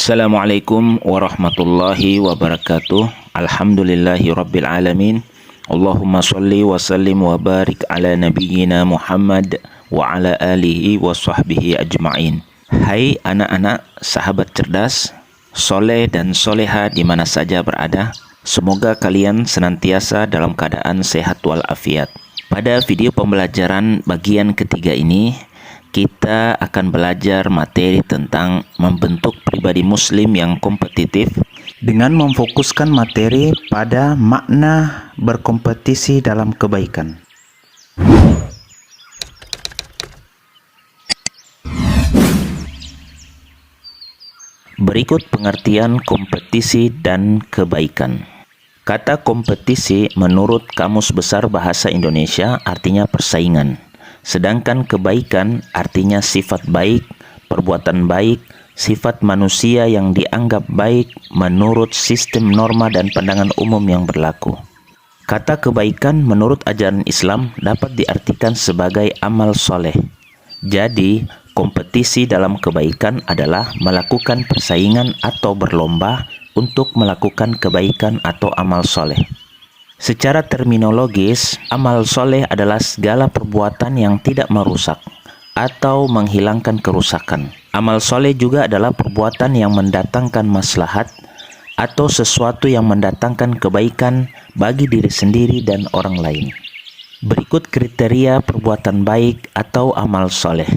Assalamualaikum warahmatullahi wabarakatuh. Alhamdulillahi rabbil alamin. Allahumma salli wa sallim wa barik ala nabiyyina Muhammad wa ala alihi wa sahbihi ajma'in. Hai anak-anak, sahabat cerdas, soleh dan soleha di mana saja berada. Semoga kalian senantiasa dalam keadaan sehat walafiat. Pada video pembelajaran bagian ketiga ini, kita akan belajar materi tentang membentuk pribadi muslim yang kompetitif dengan memfokuskan materi pada makna berkompetisi dalam kebaikan. Berikut pengertian kompetisi dan kebaikan. Kata kompetisi menurut Kamus Besar Bahasa Indonesia artinya persaingan. Sedangkan kebaikan artinya sifat baik, perbuatan baik, sifat manusia yang dianggap baik menurut sistem norma dan pandangan umum yang berlaku. Kata kebaikan menurut ajaran Islam dapat diartikan sebagai amal soleh. Jadi, kompetisi dalam kebaikan adalah melakukan persaingan atau berlomba untuk melakukan kebaikan atau amal soleh. Secara terminologis, amal soleh adalah segala perbuatan yang tidak merusak atau menghilangkan kerusakan. Amal soleh juga adalah perbuatan yang mendatangkan maslahat atau sesuatu yang mendatangkan kebaikan bagi diri sendiri dan orang lain. Berikut kriteria perbuatan baik atau amal soleh.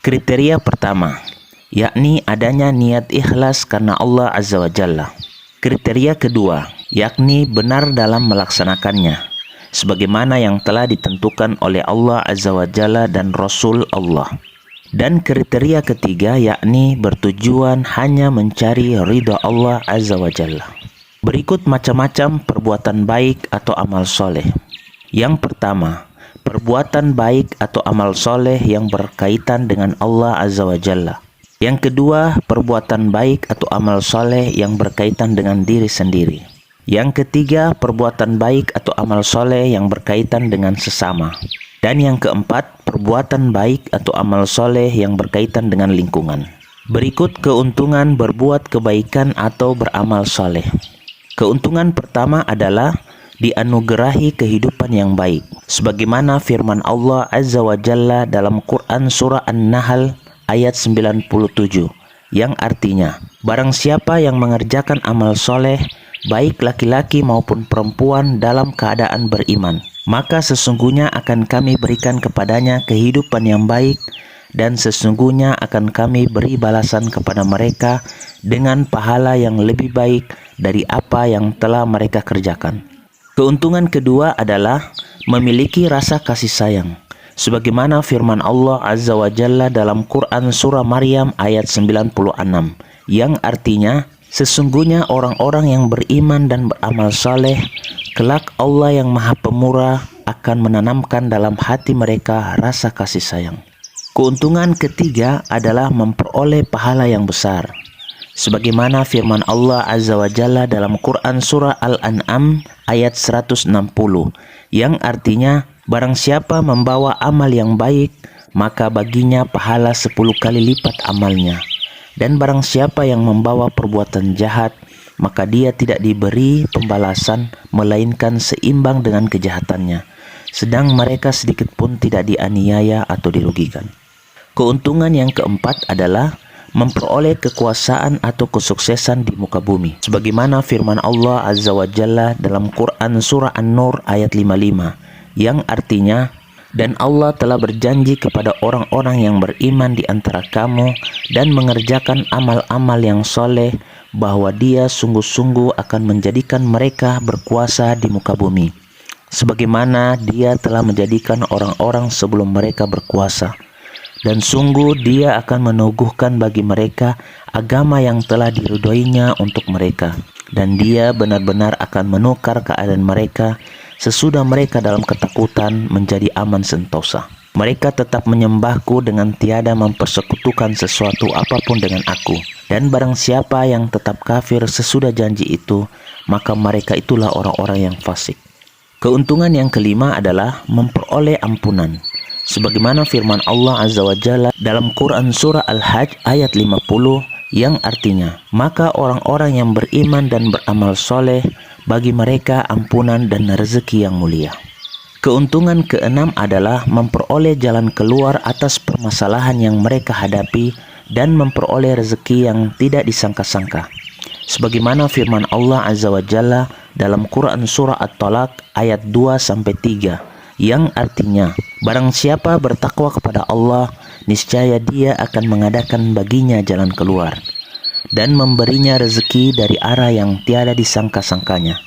Kriteria pertama, yakni adanya niat ikhlas karena Allah Azza wa Jalla. Kriteria kedua, yakni benar dalam melaksanakannya, sebagaimana yang telah ditentukan oleh Allah Azza wa Jalla dan Rasul Allah. Dan kriteria ketiga, yakni bertujuan hanya mencari ridha Allah Azza wa Jalla. Berikut macam-macam perbuatan baik atau amal soleh. Yang pertama, perbuatan baik atau amal soleh yang berkaitan dengan Allah Azza wa Jalla. Yang kedua, perbuatan baik atau amal soleh yang berkaitan dengan diri sendiri. Yang ketiga, perbuatan baik atau amal soleh yang berkaitan dengan sesama. Dan yang keempat, perbuatan baik atau amal soleh yang berkaitan dengan lingkungan. Berikut keuntungan berbuat kebaikan atau beramal soleh. Keuntungan pertama adalah dianugerahi kehidupan yang baik. Sebagaimana firman Allah Azza wa Jalla dalam Quran Surah An-Nahl ayat 97, yang artinya, barang siapa yang mengerjakan amal soleh, baik laki-laki maupun perempuan dalam keadaan beriman, maka sesungguhnya akan kami berikan kepadanya kehidupan yang baik, dan sesungguhnya akan kami beri balasan kepada mereka dengan pahala yang lebih baik dari apa yang telah mereka kerjakan. Keuntungan kedua adalah memiliki rasa kasih sayang. Sebagaimana firman Allah Azza wa Jalla dalam Quran Surah Maryam ayat 96, yang artinya, sesungguhnya orang-orang yang beriman dan beramal saleh, kelak Allah yang Maha Pemurah akan menanamkan dalam hati mereka rasa kasih sayang. Keuntungan ketiga adalah memperoleh pahala yang besar. Sebagaimana firman Allah Azza wa Jalla dalam Quran Surah Al-An'am ayat 160, yang artinya, barang siapa membawa amal yang baik, maka baginya pahala 10 kali lipat amalnya. Dan barang siapa yang membawa perbuatan jahat, maka dia tidak diberi pembalasan, melainkan seimbang dengan kejahatannya. Sedang mereka sedikit pun tidak dianiaya atau dirugikan. Keuntungan yang keempat adalah memperoleh kekuasaan atau kesuksesan di muka bumi. Sebagaimana firman Allah Azza wa Jalla dalam Quran Surah An-Nur ayat 55, yang artinya, dan Allah telah berjanji kepada orang-orang yang beriman di antara kamu dan mengerjakan amal-amal yang soleh, bahwa Dia sungguh-sungguh akan menjadikan mereka berkuasa di muka bumi, sebagaimana Dia telah menjadikan orang-orang sebelum mereka berkuasa. Dan sungguh Dia akan meneguhkan bagi mereka agama yang telah diridhoinya untuk mereka. Dan Dia benar-benar akan menukar keadaan mereka sesudah mereka dalam ketakutan menjadi aman sentosa. Mereka tetap menyembahku dengan tiada mempersekutukan sesuatu apapun dengan aku. Dan barang siapa yang tetap kafir sesudah janji itu, maka mereka itulah orang-orang yang fasik. Keuntungan yang kelima adalah memperoleh ampunan. Sebagaimana firman Allah Azza wa Jalla dalam Quran Surah Al-Hajj ayat 50, yang artinya, maka orang-orang yang beriman dan beramal soleh, bagi mereka ampunan dan rezeki yang mulia. Keuntungan keenam adalah memperoleh jalan keluar atas permasalahan yang mereka hadapi dan memperoleh rezeki yang tidak disangka-sangka. Sebagaimana firman Allah Azza wa Jalla dalam Quran Surah At-Talaq ayat 2-3 yang artinya, barang siapa bertakwa kepada Allah, niscaya Dia akan mengadakan baginya jalan keluar dan memberinya rezeki dari arah yang tiada disangka-sangkanya.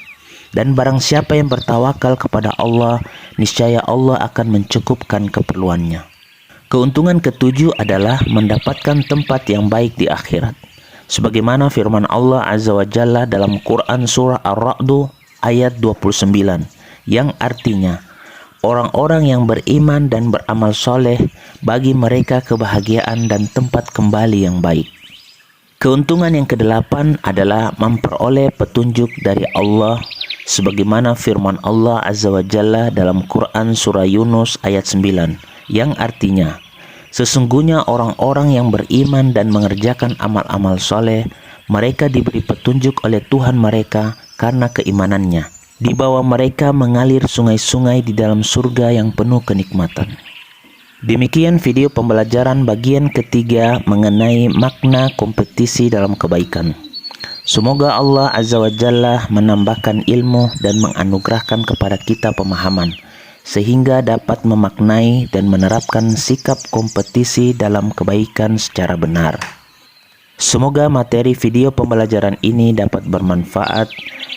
Dan barang siapa yang bertawakal kepada Allah, niscaya Allah akan mencukupkan keperluannya. Keuntungan ketujuh adalah mendapatkan tempat yang baik di akhirat. Sebagaimana firman Allah Azza wa Jalla dalam Quran Surah Ar-Ra'd ayat 29 yang artinya, orang-orang yang beriman dan beramal soleh, bagi mereka kebahagiaan dan tempat kembali yang baik. Keuntungan yang kedelapan adalah memperoleh petunjuk dari Allah, sebagaimana firman Allah Azza wa Jalla dalam Quran Surah Yunus ayat 9 yang artinya, sesungguhnya orang-orang yang beriman dan mengerjakan amal-amal soleh, mereka diberi petunjuk oleh Tuhan mereka karena keimanannya. Di bawah mereka mengalir sungai-sungai di dalam surga yang penuh kenikmatan. Demikian video pembelajaran bagian ketiga mengenai makna kompetisi dalam kebaikan. Semoga Allah Azza wa Jalla menambahkan ilmu dan menganugerahkan kepada kita pemahaman, sehingga dapat memaknai dan menerapkan sikap kompetisi dalam kebaikan secara benar. Semoga materi video pembelajaran ini dapat bermanfaat.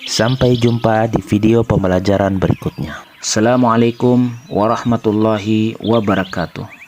Sampai jumpa di video pembelajaran berikutnya. Assalamualaikum warahmatullahi wabarakatuh.